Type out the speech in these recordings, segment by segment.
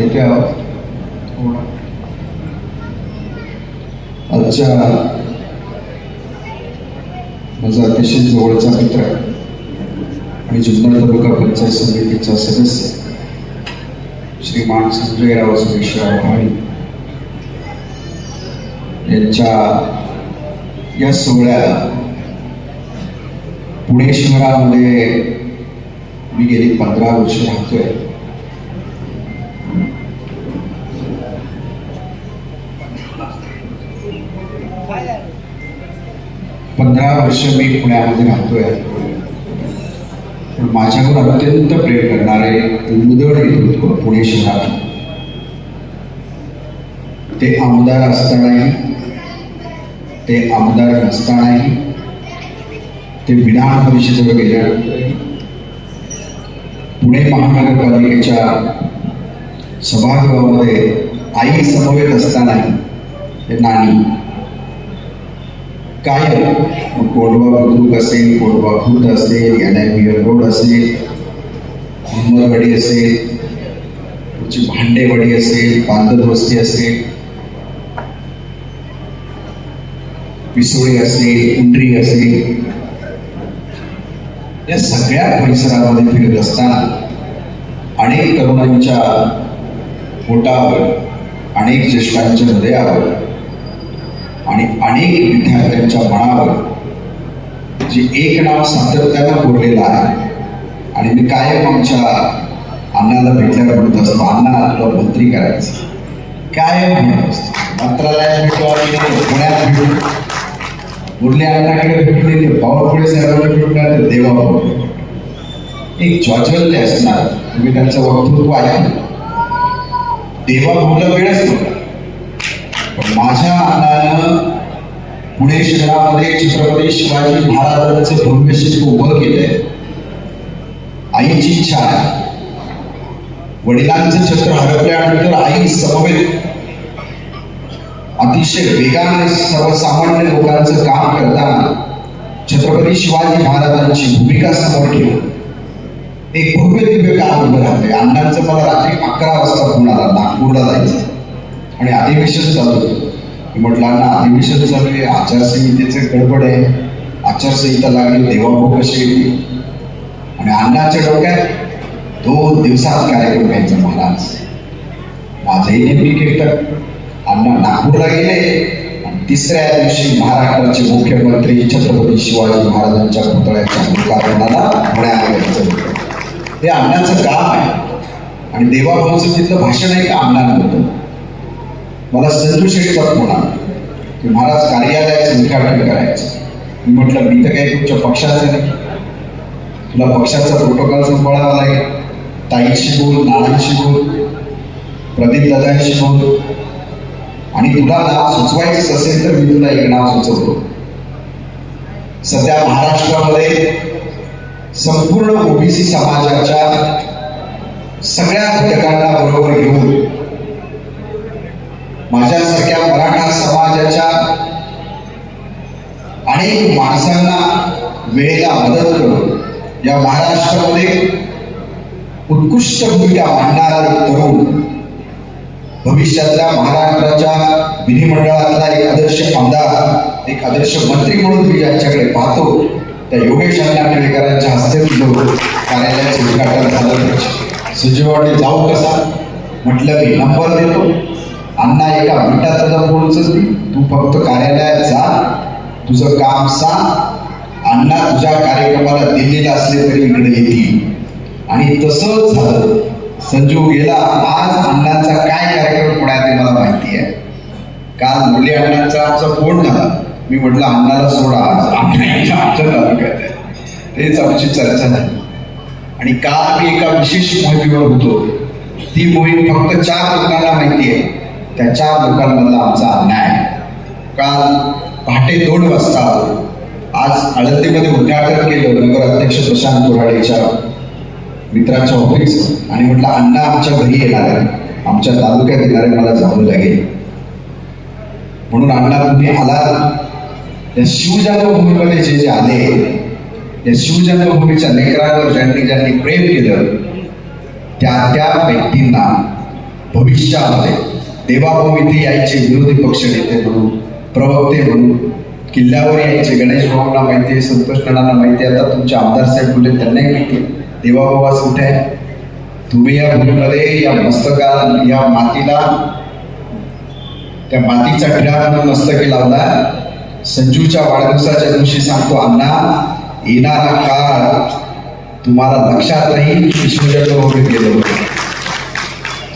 येतोय आवाज? आजच्या माझा अतिशय जवळचा मित्र आणि जुन्नर तालुका पंचायत समितीचा सदस्य श्रीमान संजयराव सुरेशराव भाडी यांच्या या सोहळ्याला पुणे शहरामध्ये मी गेली 15 वर्ष राहतोय. मी पुण्यामध्ये राहतोय. पण माझ्यावर अत्यंत प्रेम करणारे उदड नेतृत्व पुणे शहरात, ते आमदार असतानाही, ते आमदार नसतानाही, ते विधान परिषदेवर गेल्यानंतरही, पुणे महानगरपालिकेच्या सभागृहामध्ये आई समवेत असतानाही, ते नानी कायम कोंडवा बुद्रुक असेल, कोंडवा खुर्द असेल, NIBL रोड असेल, मोहम्मदवाडी असेल, भांडेवाडी असेल, बांधद वस्ती असेल, पिसोळी असेल, उंडरी असेल, या सगळ्या परिसरामध्ये फिरत असताना अनेक तरुणांच्या पोटावर, अनेक ज्येष्ठांच्या हृदयावर आणि अनेक विद्यार्थ्यांच्या मनावर जे एक नाव सातत्यानं कोरलेलं आहे. आणि मी कायम आमच्या अण्णाला भेटल्यावर म्हणत असतो, अण्णा तुला मंत्री करायचं, कायम म्हणत असतो. मंत्रालयात भेटू, पुण्यात भेटू, मुरली अण्णाकडे भेटले, बावनकुळे साहेबांना भेटणार, देवाभाऊ एक ज्वाज्वल्य असणार. तुम्ही त्यांचं वक्तृत्व ऐकलं. देवाभाऊला वेळच नव्हता, पण माझ्या अण्णानं पुणे शहरामध्ये छत्रपती शिवाजी महाराजांचं भव्य शिल्प उभं केलंय. आईची इच्छा आहे, वडिलांचं छत्र हरपल्यानंतर आई समवेत अतिशय वेगाने सर्वसामान्य लोकांचं काम करताना छत्रपती शिवाजी महाराजांची भूमिका समोर ठेवून एक भव्य दिव्य काम उभं राहते. अण्णांचं मला रात्री 11 वाजता फोन आला, नागपूरला जायचं आणि अधिवेशन चालू होतं. म्हटलं अण्णा अधिवेशन चालू आहे, आचारसंहितेचे गडबड आहे, आचारसंहिता लागली, देवाभाऊ कशी येतील. आणि अण्णाच्या डोक्यात 2 दिवसात कार्यक्रम घ्यायचा. महाराज माझंही नेमकी एकटक. अण्णा नागपूरला गेले आणि 3ऱ्या दिवशी महाराष्ट्राचे मुख्यमंत्री छत्रपती शिवाजी महाराजांच्या पुतळ्याच्या लोकार्पणाला पुण्यात होतं. हे अण्णाचं काम आहे. आणि देवाभाऊचं तिथलं भाषण आहे का अण्णानं होतं. मला संजू शेठचा फोन आला की महाराज कार्यालयाचं उद्घाटन करायचं. मी म्हटलं मी तर काही तुमच्या पक्षाचं नाही, तुला पक्षाचा प्रोटोकॉल सांभाळावा लागेल. ताईशी बोल, नानांशी बोल, प्रदीप दादांशी बोल, आणि तुला नाव सुचवायचं असेल तर मी तुला एक नाव सुचवतो. सध्या महाराष्ट्रामध्ये संपूर्ण OBC समाजाच्या सगळ्या घटकांना बरोबर घेऊन माझ्यासारख्या मराठा समाजाच्या अनेक माणसांना वेळेला मदत करून या महाराष्ट्रामध्ये उत्कृष्ट भूमिका मांडणारा एक तरुण, भविष्यातल्या महाराष्ट्राच्या विधिमंडळातला एक आदर्श आमदार, एक आदर्श मंत्री म्हणून मी ज्यांच्याकडे पाहतो, त्या योगेश अण्णा टिळेकरांच्या हस्ते कार्यालयाचं उद्घाटन झालं. सुजयवाडी जाऊ कसा म्हटलं, मी नंबर देतो, अण्णा एका मिनिटात तुझा फोन उचलतील, तू फक्त कार्यालयात जा, तुझं काम सांग, अण्णा तुझ्या कार्यक्रमाला दिल्लीला असले तरी इकडे येतील. आणि तसंच झालं. संजू गेला. आज अण्णांचा काय कार्यक्रम पुण्यात आहे मला माहिती आहे. काल मुरली अण्णांचा आमचा फोन झाला. मी म्हटलं अण्णाला सोडा, आज आमच्या तालुक्यात आहे. तेच आमची चर्चा झाली. आणि काल मी एका विशेष मोहिमेवर होतो. ती मोहीम फक्त 4 लोकांना माहिती आहे. त्या 4 लोकांमधला आमचा अण्णा आहे. काल पहाटे 2 वाजता आज आळंदीमध्ये उद्घाटन केलं नगराध्यक्ष प्रशांत कोराडेच्या मित्राच्या ऑफिस. आणि म्हटलं अण्णा आमच्या घरी येणार आहे, आमच्या तालुक्यात येणार आहे, मला जावं लागेल. म्हणून अण्णा तुम्ही आला. या शिवजन्मभूमीमध्ये जे जे आले, या शिवजन्मभूमीच्या लेकरांवर ज्यांनी ज्यांनी प्रेम केलं, त्या त्या व्यक्तींना भविष्यामध्ये देवाभाऊ इथे यायचे विरोधी पक्ष नेते म्हणून, प्रवक्ते म्हणून, किल्ल्यावर यायचे. गणेश भाऊंना माहिती आहे, संतोष नानांना माहिती आहे, आता तुमचे आमदार साहेब बोलले त्यांनाही माहिती आहे. देवाभाऊ आज कुठे आहे? तुम्ही या भूमीमध्ये या मस्तका या मातीला त्या मातीचा टिळा म्हणून मस्तकी लावला. संजूच्या वाढदिवसाच्या दिवशी सांगतो, अण्णा येणारा काळ तुम्हाला लक्षात राहील. विष्णूजन्म वगैरे गेलं होतं.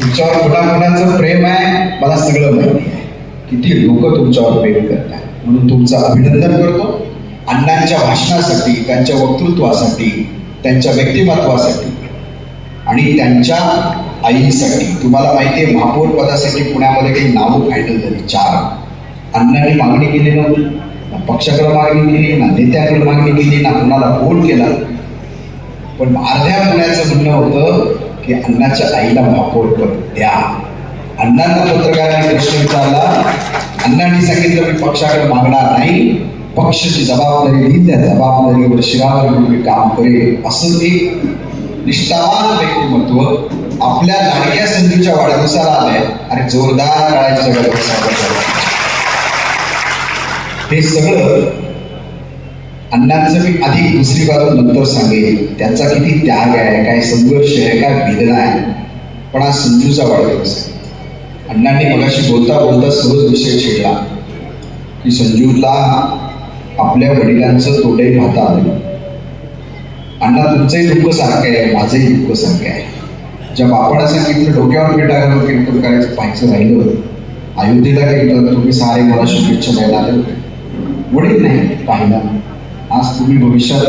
तुमच्यावर कुणाकुणाचं प्रेम आहे मला सगळं माहिती आहे. किती लोक तुमच्यावर प्रेम करतात, म्हणून तुमचं अभिनंदन करतो. अण्णांच्या भाषणासाठी, त्यांच्या वक्तृत्वासाठी, त्यांच्या व्यक्तिमत्वासाठी आणि त्यांच्या आईसाठी. तुम्हाला माहिती आहे, महापौर पदासाठी पुण्यामध्ये काही नावं फायनल झाली 4. अण्णांनी मागणी केली नव्हती, ना पक्षाकडे मागणी केली, ना नेत्याकडे मागणी केली, ना कुणाला फोन केला. पण अर्ध्या पुण्याचं म्हणणं होतं की अण्णाच्या आईला महापौर पद द्या. अण्णांना पत्रकारांनी प्रश्न विचारला. अण्णांनी सांगितलं मी पक्षाकडे मागणार नाही, पक्षाची जबाबदारी देईल, त्या जबाबदारीवर शिरावर मी काम करेल. असं एक निष्ठावान व्यक्तिमत्व आपल्या लाडक्या संधीच्या वाढदिवसाला आलंय. आणि जोरदार टाळ्यांच्या गजरात हे सगळं अण्णांचं मी अधिक दुसरी बाजू नंतर सांगेल. त्यांचा किती त्याग आहे, काय संघर्ष आहे, काय वेदना आहे. पण आज संजूचा वाढदिवस आहे. अण्णांनी मगाशी बोलता बोलता सहज विषय छेडला की संजूला आपल्या वडिलांचं तोंडही पाहता आलं. अण्णा तुमचंही दुःख सारखं आहे, माझंही दुःख सारखं आहे. ज्या बापाला सांगितलं डोक्यावर पेटा घालून कीर्तन करायचं पाहायचं राहिलं, अयोध्येला गेलं तुम्ही सारे मला शुभेच्छा द्यायला आले होते. वडील नाही पाहिला. आज तुम्ही भविष्यात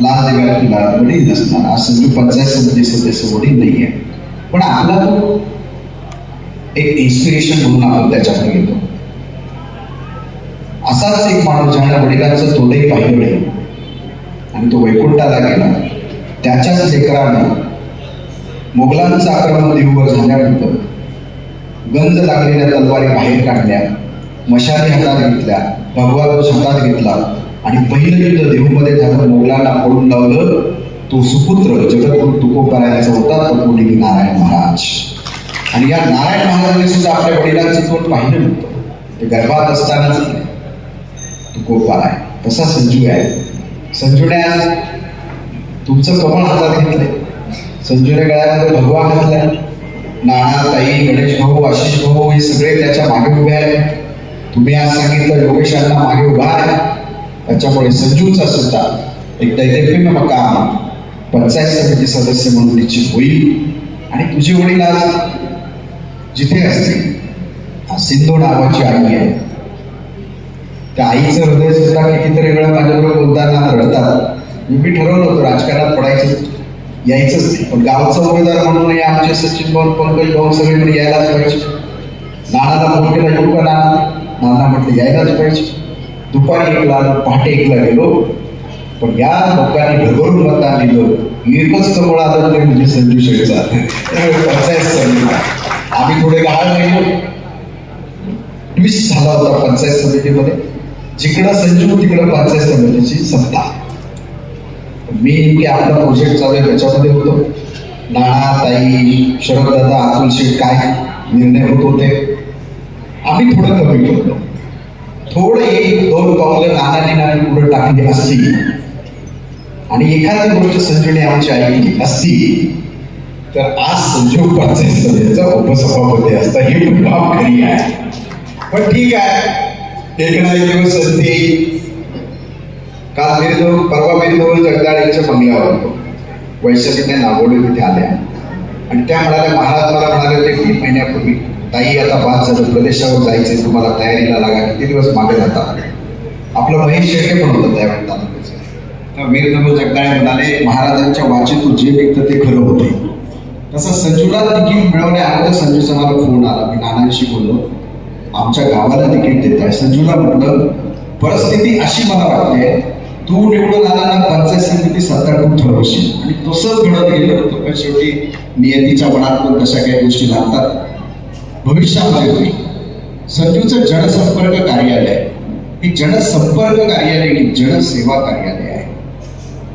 लाल दिव्याला वडील नसणार. आज संजू पंचायत समिती सदस्य वडील नाही आहे, पण आपला तो एक इन्स्पिरेशन म्हणून आपण त्याच्याकडे घेतो. असाच एक माणूस ज्याने वडिलांचं तोंडही पाहिलं नाही आणि तो वैकुंठाला गेला. त्याच्याच लेकरानं मोगलांचं आक्रमण देऊवर झाल्यानंतर गंज लागलेल्या तलवारी बाहेर काढल्या, मशाली हातात घेतल्या, भगवा ध्वज हातात घेतला आणि पहिलं युद्ध देहूमध्ये झालं. मोगलांना पडून लावलं. तो सुपुत्र जगद्गुरु तुकोबारायांचा होता, तो कोणी नारायण महाराज. आणि या नारायण महाराजांनी सुद्धा आपल्या वडिलांचं तोंड पाहिलं नव्हतं. ते गर्भात असतानाच तुकोबाराय. तसा संजू आहे. संजूने आज तुमचं कमळ हातात घेतलंय. संजूने गळ्यामध्ये भगवा घातलाय. नाना, ताई, गणेश भाऊ, आशिष भाऊ हे सगळे त्याच्या मागे उभे आहेत. तुम्ही आज सांगितलं योगेशांना मागे उभा आहे. त्याच्यामुळे संजूचा सुद्धा एक दैदिप्यमान काम पंचायत समिती सदस्य म्हणून निश्चित होईल. आणि तुझे वडील आज जिथे असतील, सिंधू नावाची आई आहे, त्या आईचं हृदय सुद्धा कितीतरी वेळा माझ्याबरोबर बोलताना रडतात. मी ठरवलं होतं राजकारणात पडायचं, यायचंच नाही, पण गावचा उमेदवार म्हणून आमचे सचिन भाऊ, पंकज भाऊ सगळे यायलाच पाहिजे. नानाला फोन केला, येऊ का नाना म्हटलं यायलाच पाहिजे. दुपारी 1ला पहाटे 1ला गेलो, पण या लोकांनी भरभरून मतदान दिलं. एकच कमळ आलं ते म्हणजे संजू शेळचा. पंचायत समिती आम्ही थोडे गहाळ राहिलो. ट्विस्ट झाला होता पंचायत समितीमध्ये. जिकडं संजू तिकडं पंचायत समितीची सत्ता. मी की आपला प्रोजेक्ट चालू आहे त्याच्यामध्ये होतो. नाना, ताई, शरददादा, अतुल शेठ काय निर्णय होत होते. आम्ही थोडं कमी करतो. थोडं 1-2 पावलं नानाने पुढे टाकली असती आणि एखादी गोष्ट संजूने आमची ऐकली असती तर आज संजू पंचायत समितीचा उपसभापती असता. ही पण बाब खरी आहे. पण ठीक आहे, एक ना एक दिवस संधी. काल परवा बिरजवळ जगदाळ यांच्या बंगल्यावर होतो. वैशालीने नागोडे तिथे आल्या आणि त्या म्हणाल्या, महाराज मला म्हणाले होते 3 महिन्यापूर्वी, ताई आता बाद झालं, प्रदेशावर जायचे, तुम्हाला तयारीला लागा. किती दिवस मागे जातात. आपलं महेश शेळके पण होतं त्यावेळेस तालुक्याचं. तर वीरनगर जगदाळे म्हणाले, महाराजांच्या वाचेतून जे निघतं ते खरं होते. तसं संजूला तिकीट मिळवण्या अगोदर संजूचा मला फोन आला. मी नानांशी बोललो, आमच्या गावाला तिकीट देत आहे. संजूला म्हटलं परिस्थिती अशी मला वाटते, तू निवडून आला ना पंचायत समिती सत्ता तू ठरवशील. आणि तसंच घडत गेलं होतं. पण शेवटी नियतीच्या मनातून तशा काही गोष्टी लागतात. भविष्यामध्ये होईल. संजूचं जनसंपर्क कार्यालय हे जनसंपर्क कार्यालय आणि जनसेवा कार्यालय आहे.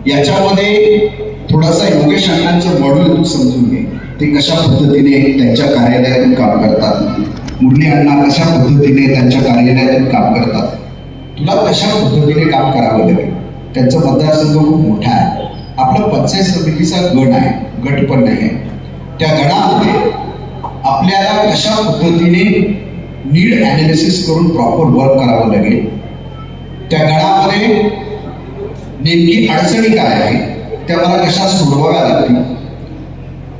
याच्यामध्ये थोडासा योगेश अण्णांचं मॉड्यूल तू समजून घे. ते कशा पद्धतीने त्यांच्या कार्यालयातून काम करतात, मुरली अण्णा कशा पद्धतीने त्यांच्या कार्यालयातून काम करतात, तुला कशा पद्धतीने काम करावं लागेल. त्यांचा मतदारसंघ खूप मोठा आहे. आपला पंचायत समितीचा गण आहे, गट पण नाही आहे. त्या गणामध्ये आपल्याला कशा पद्धतीने नीड अनालिसिस करून प्रॉपर वर्क करावं लागेल, त्या गणामध्ये नेमकी अडचणी काय आहे, त्या मला कशा सोडवाव्या लागतील,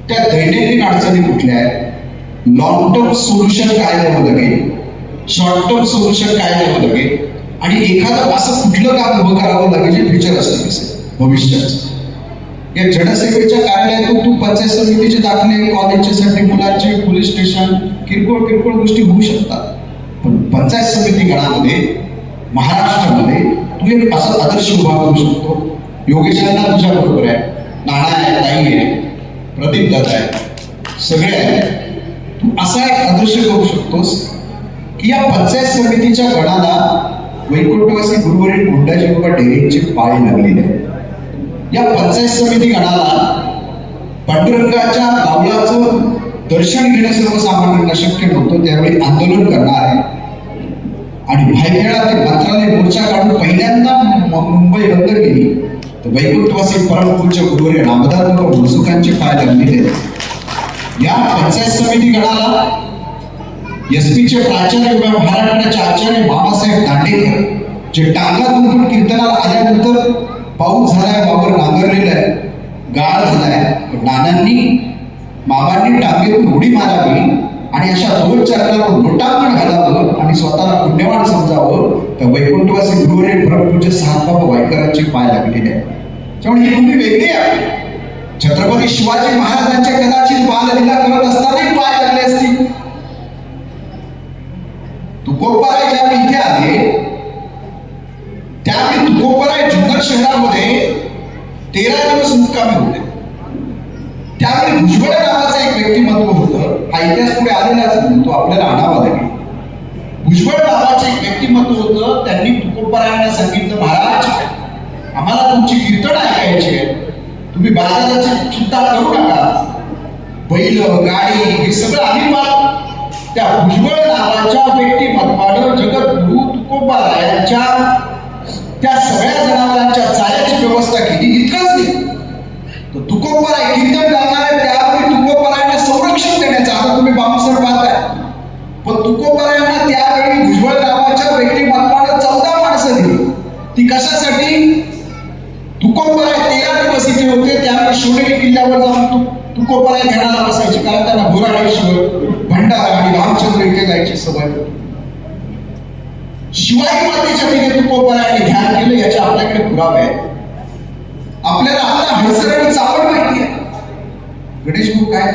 त्या दैनंदिन अडचणी कुठल्या आहेत, लॉंग टर्म सोल्युशन काय द्यावं लागेल, शॉर्ट टर्म सोल्युशन काय द्यावं लागेल, आणि एखादं असं कुठलं काम उभं करावं लागेल जे फ्युचर असतं असेल भविष्याचं. या जनसेवेच्या कार्यालयातून तू पंचायत समितीचे दाखले, कॉलेजच्यासाठी मुलांचे, पोलीस स्टेशन, किरकोळ किरकोळ गोष्टी होऊ शकतात. पण पंचायत समिती गणामध्ये महाराष्ट्रामध्ये तू एक असं आदर्श उभा करू शकतो. योगेशांना तुझ्या बरोबर आहे, नाना आहे, ताई आहे, प्रदीप दादा आहे, सगळे आहेत. तू असा एक आदर्श करू शकतोस की या पंचायत समितीच्या गणाला वैकुंठवासी गुरुवरील कोंडाजी बाबा डेरेंचे पाय लागलेले आहेत. या पंचायत समिती गणाला पांडुरंगाच्या बावलाचं दर्शन घेणं सर्वसामान्यांना शक्य नव्हतं. त्यावेळी आंदोलन करणार आहे आणि भायखेडा ते मंत्रालय मोर्चा काढून पहिल्यांदा मुंबई बंद केली. तर वैकुंठवासी परमपूज्य गुरुवर्य रामदास बाबा मनसुखांचे पाय लागलेले. या पंचायत समिती गणाला एसपीचे प्राचार्य किंवा महाराष्ट्राचे आचार्य बाबासाहेब दांडेकर जे टांगा दुखून कीर्तनाला आल्यानंतर पाऊस झालाय, वावर नांगरलेला आहे, गाळ झालाय, नानांनी मामांनी टांगेतून उडी मारावी आणि अशा दोन चरणावर लोटांगण घालावं आणि स्वतःला पुण्यवान समजावं. तर वैकुंठवासी गुरुवर्य परमपूज्य सातबाबा वायकरांचे पाय लागलेले आहेत. त्यामुळे ही भूमी वेगळी आहे. छत्रपती शिवाजी महाराजांचे कदाचित बाललीला करत असतानाही पाय लागले असतील. तुकोबाराय ज्यावेळी इथे आले त्यावेळी तुकोबाराय जुन्नर शहरामध्ये 13 दिवस मुक्कामी होते. त्यावेळी भुजबळ नावाचं एक व्यक्तिमत्व होतं. हा इतिहास पुढे आलेलाच नाही, तो आपल्याला आणावा लागेल. भुजबळ नावाचं एक व्यक्तिमत्व होतं. त्यांनी तुकोबारायांना सांगितलं, महाराज आम्हाला तुमची कीर्तन ऐकायची आहे, तुम्ही बाजाराची चिंता करू नका, बैल गाडी हे सगळं आम्ही पाहतो. त्या भुजबळ नावाच्या व्यक्तिमत्वानं जगद्गुरु तुकोबारायांच्या त्या सगळ्या जनावरांच्या चाऱ्याची व्यवस्था केली. इतकंच नाही तर तुकोबाराय कीर्तन गाणारे त्यावेळी तुकोबारायांना संरक्षण देण्याचं, आता तुम्ही बामसर पाहताय, पण तुकोबारायांना त्यावेळी भुजबळ नावाच्या व्यक्तिमत्वानं 14 माणसं दिली. ती कशासाठी? तुकोबाराय 13 दिवस इथे होते. त्यावेळी शिवनेरी किल्ल्यावर जाऊन तुकोबाराय ध्यानाला बसायचे, कारण त्यांना बोराडेश्वर, भंडारा आणि रामचंद्र इथे जायची सवय होती. शिवाजी मातेच्या तिथे तुकोबारायांनी ध्यान केलं, याचे आपल्याकडे पुरावे आहेत. आपल्याला आपला हडसर आणि चावड माहिती आहे. गणेश भाऊ काय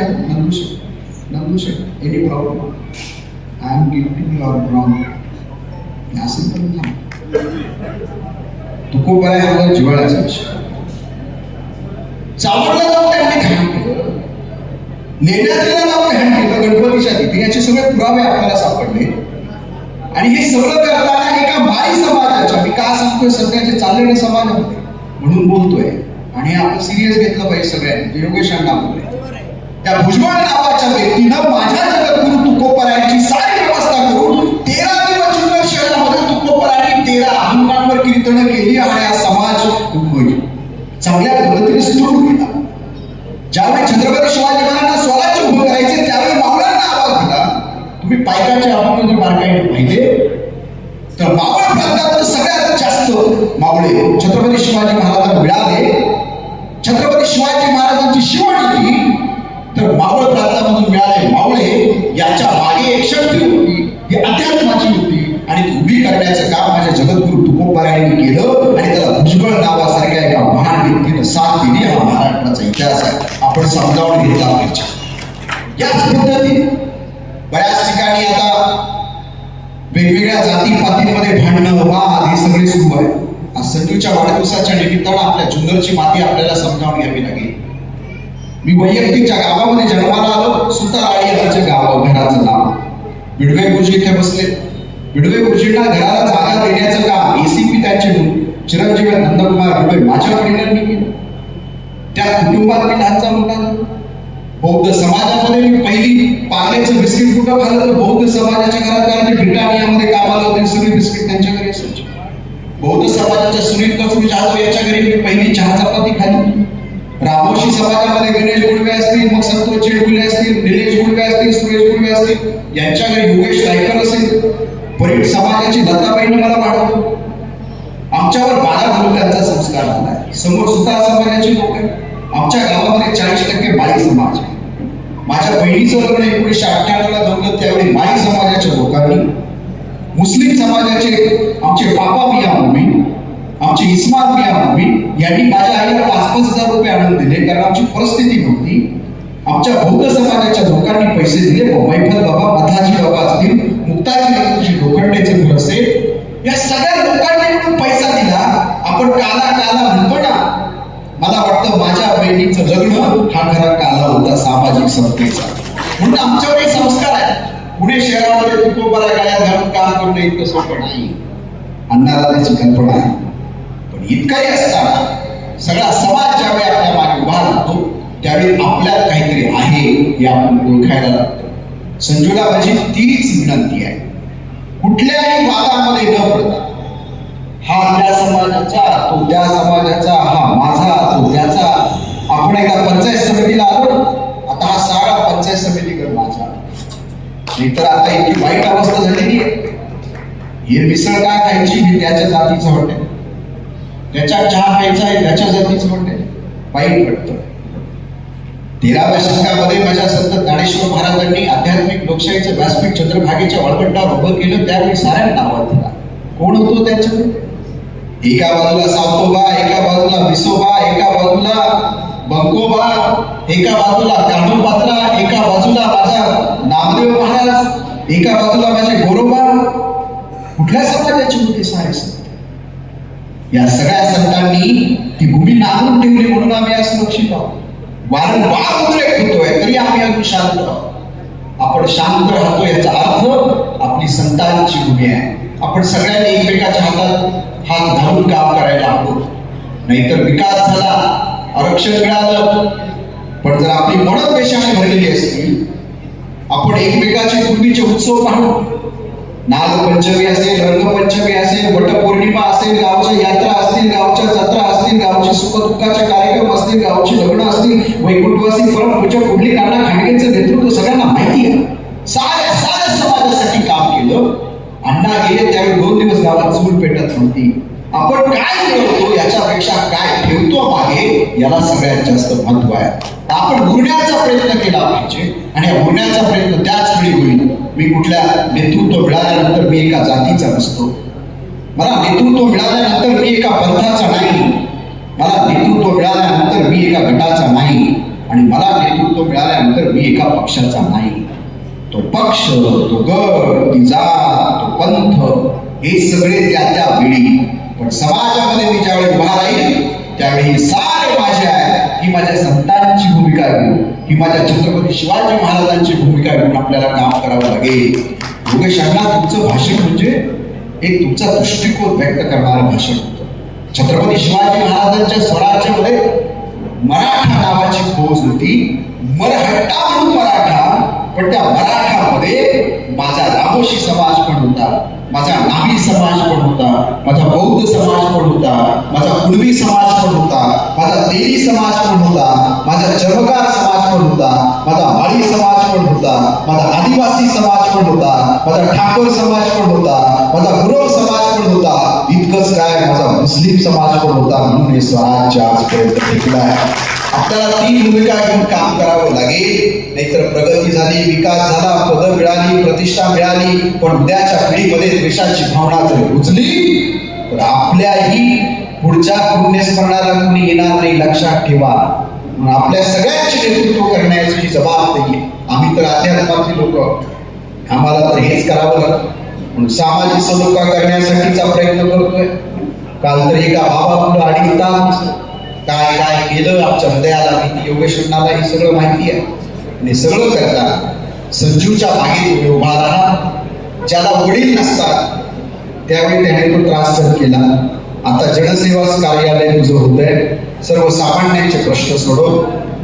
नंदुशेख any problem, I am guilty or wrong असं पण नाही. तुकोबाराय हा जिव्हाळ्याचा विषय. चावडला जाऊन त्यांनी ध्यान केलं, लेण्याद्रीला जाऊन ध्यान केलं, गणपतीच्या तिथे. याचे सगळे पुरावे आपल्याला सापडले. आणि हे सगळं करताना एका बाई समाजाच्या, मी का सांगतोय, सध्याचे चाललेले समाज होते म्हणून बोलतोय आणि आपण सिरियस घेतलं पाहिजे सगळ्यांनी. योगेशांना बोलले, त्या भुजबळ नावाच्या व्यक्तीनं माझ्या जगद्गुरु तुकोबारायांची सारी व्यवस्था करून 13 दिवस जुन्नर शहरामध्ये तुकोबारायांनी 13 अभंगांवर कीर्तनं केली आणि हा समाज चांगल्या पद्धतीने सुरू केला. ज्यावेळी छत्रपती शिवाजी महाराजांना स्वराज्य उभं करायचे त्यावेळी मावळ्यांना आवाज दिला. तुम्ही पायकाचे अभंग जर बारकाईने पाहिले तर मावळ प्रांतात सगळ्यात जास्त मावळे छत्रपती शिवाजी महाराजांना मिळाले. छत्रपती शिवाजी महाराजांची शिवणी तर मावळ प्रांतामधून मिळाले मावळे. याच्या मागे एक शक्ती होती, ही अध्यात्माची होती आणि ती उभी करण्याचं काम माझ्या जगद्गुरु तुकोबारायांनी केलं आणि त्याला भुजबळ नावासारख्या एका महान व्यक्तीने साथ दिली. हा महाराष्ट्राचा इतिहास आहे, आपण समजावून घेतला पाहिजे. याच पद्धतीने बऱ्याच ठिकाणी आता वेगवेगळ्या जातीपातींमध्ये भांडणं, वाद हे सगळे सुरू आहे. आज संजूच्या वाढदिवसाच्या निमित्तानं आपल्या जुन्नरची माती आपल्याला समजावून घ्यावी लागेल. मी वैयक्तिकच्या गावामध्ये जन्माला आलो. सुताराळी यांचं गाव, घराचं नाव. बिडवे गुरुजी इथे बसले. बिडवे गुरुजींना घराला जागा देण्याचं काम एसीपी त्यांचे चिरंजीव नंदकुमार बिडवे माझ्या वडिलांनी केलं. त्या कुटुंबात मी लहानचा मोठा झालो. बौद्ध समाजामध्ये मी पहिली पार्लेचं बिस्किट कुठं खाल्लं तर बौद्ध समाजाच्या घरात, कारण ते ब्रिटानियामध्ये कामाला होते, सगळे बिस्किट त्यांच्या घरी असायचे. बौद्ध समाजाच्या सुनील कचुरी जाधव याच्या घरी मी पहिली चहा चपाती खाल्ली. रामोशी समाजामध्ये गणेश गुडवे असतील, मग संतोष चेडगुले असतील, निलेश गुडवे असतील, सुरेश गुडवे असतील, यांच्या घरी योगेश रायकर असेल. परीट समाजाची लताबाईने मला वाढवलं. आमच्यावर 12 गुरुकांचा संस्कार झालाय. समोर सुतार समाजाची लोक आहेत. आमच्या गावामध्ये 40% माळी समाज आहे. माझ्या बहिणीचं लग्न 1998 ला जमलं, त्यावेळी माळी समाजाच्या लोकांनी, मुस्लिम समाजाचे आमचे पापा मिया मुबीन, आमचे इस्माल मिया मुबीन यांनी माझ्या आईला 5-5 हजार रुपये आणून दिले, कारण आमची परिस्थिती नव्हती. आमच्या बौद्ध समाजाच्या लोकांनी पैसे दिले. मैफल बाबा, मधाजी बाबा असतील, मुक्ताजी लोखंडेचे घर असेल, या सगळ्या लोकांनी म्हणून पैसा दिला. आपण काला काला म्हणतो ना, मला वाटतं माझ्या बहिणीचं लग्न हा खरा काला होता सामाजिक समतेचा. म्हणून आमच्यावर एक संस्कार आहे. पुणे शहरामध्ये तुकोबाला गाया घालून काम करणं इतकं सोपं नाही. अन्नाला त्याची कल्पना आहे. पण इतकंही असताना सगळा समाज ज्यावेळी आपल्या मागे उभा राहतो त्यावेळी आपल्यात काहीतरी आहे हे आपण ओळखायला लागतो. संजूला माझी तीच विनंती आहे, कुठल्याही वादामध्ये न पडता, हा त्या समाजाचा, तो त्या समाजाचा, हा माझा, तो त्याचा. आपण एकदा पंचायत समितीला आलो, आता हा सारा पंचायत समितीकडे माझा. नाहीतर आता इतकी वाईट अवस्था झालेली आहे. हे मिसळ काय खायची, मी त्याच्या जातीचं हॉटेल, त्याच्या चहा प्यायचा आहे त्याच्या जातीचं हॉटेल, वाईट वाटतं. 13व्या शतकामध्ये माझ्या संत ज्ञानेश्वर महाराजांनी आध्यात्मिक लोकशाहीचं व्यासपीठ चंद्रभागेच्या वळकंटावर उभं केलं. त्यावेळी साऱ्यांना नावात दिला. कोण होतो त्याच्यामध्ये? एका बाजूला सावतोबा, एका बाजूला विसोबा, एका बाजूला बंकोबा, एका बाजूला काढूपात्रा, एका बाजूला माझा नामदेव महाराज, एका बाजूला माझे गोरोबा. कुठल्या समाजाची होती सारे संत? या सगळ्या संतांनी ती भूमी नांगरून ठेवली, म्हणून आम्ही आज सुरक्षित आहोत. वारंवार उद्रेक होतोय तरी आम्ही अजून शांत आहोत. आपण शांत राहतो याचा अर्थ आपली संतांची भूमी आहे. आपण सगळ्यांनी एकमेकाच्या हातात हात घालून काम करायला हवं. नाहीतर विकास झाला, आरक्षण मिळालं, पण जर आपली मनोद्वेषाने भरलेली असतील, आपण एकमेकाचे पूर्वीचे उत्सव पाहू, नागपंचमी असेल, रंगपंचमी असेल, वटपौर्णिमा असेल, गावच्या यात्रा असतील, गावच्या जत्रा असतील, गावचे सुखदुःखाचे कार्यक्रम असतील, गावची लग्न असतील, वैकुंठवासी परमपूज्य पुढली नाना खांडगेंचं नेतृत्व सगळ्यांना माहिती आहे. साऱ्या समाजासाठी काम केलं. अण्णा गेले त्यावेळी 2 दिवस गावात चूल पेटत नव्हती. आपण काय मिळवतो याच्यापेक्षा काय ठेवतो मागे, याला सगळ्यात जास्त महत्व आहे. आपण उरण्याचा प्रयत्न केला पाहिजे, आणि उरण्याचा प्रयत्न त्याच वेळी होईल. मी कुठल्या नेतृत्व मिळाल्यानंतर मी एका जातीचा नसतो. मला नेतृत्व मिळाल्यानंतर मी एका पंथाचा नाही. मला नेतृत्व मिळाल्यानंतर मी एका गटाचा नाही. आणि मला नेतृत्व मिळाल्यानंतर मी एका पक्षाचा नाही. तो पक्ष, तो गट, ती जात, तो पंथ, हे सगळे त्या वेळी. पण समाजामध्ये मी ज्यावेळी उभा राहील त्यावेळी सारे माझे आहे. ही माझ्या संतांची भूमिका घेऊन, ही माझ्या छत्रपती शिवाजी महाराजांची भूमिका घेऊन आपल्याला काम करावं लागेल. योगेश अण्णा, तुमचं भाषण म्हणजे एक तुमचा दृष्टिकोन व्यक्त करणारं भाषण होतं. छत्रपती शिवाजी महाराजांच्या स्वराज्यामध्ये मराठा नावाची फौज होती. मरहट्टा म्हणून मराठा, पण त्या मराठामध्ये माझा रामोशी समाज पण होता, माझा नामी समाज पण होता, माझा बौद्ध समाज पण होता, माझा कुणबी समाज पण होता, माझा तेली समाज पण होता, माझा चर्मकार समाज पण होता, माझा माळी समाज पण होता, माझा आदिवासी समाज पण होता, माझा ठाकर समाज पण होता, माझा गुरव समाज पण होता. इतकंच काय, माझा मुस्लिम समाज पण होता. म्हणून हे स्वराज्य आजपर्यंत टिकलं आहे. आपल्याला ती भूमिका घेऊन काम करावं लागेल. नाहीतर प्रगती झाली, विकास झाला, पदं मिळाली, प्रतिष्ठा मिळाली, पण उद्याच्या पिढीमध्ये देशाची भावना जर रुजली तर आपल्याही पुढच्या पुण्यस्मरणाला कोणी येणार नाही, लक्षात ठेवा. म्हणून आपल्या सगळ्यांचे नेतृत्व करण्याची जबाबदारी. आम्ही तर अध्यात्मातली लोक, आम्हाला तर हेच करावं लागतं. म्हणून सामाजिक सलोखा करण्यासाठीचा प्रयत्न करतोय. काल तर एका बाबा 2.5 तास काय काय केलं आमच्या हृदयाला भीती. योगेश अण्णाला हे सगळं माहिती आहे. आणि सगळं करता संजूच्या मागे तुम्ही उभा राहा. ज्याला वडील नसतात त्यावेळी त्याने तो त्रास सहन केला. आता जनसेवा कार्यालय तुझं होतंय. सर्वसामान्यांचे प्रश्न सोडव.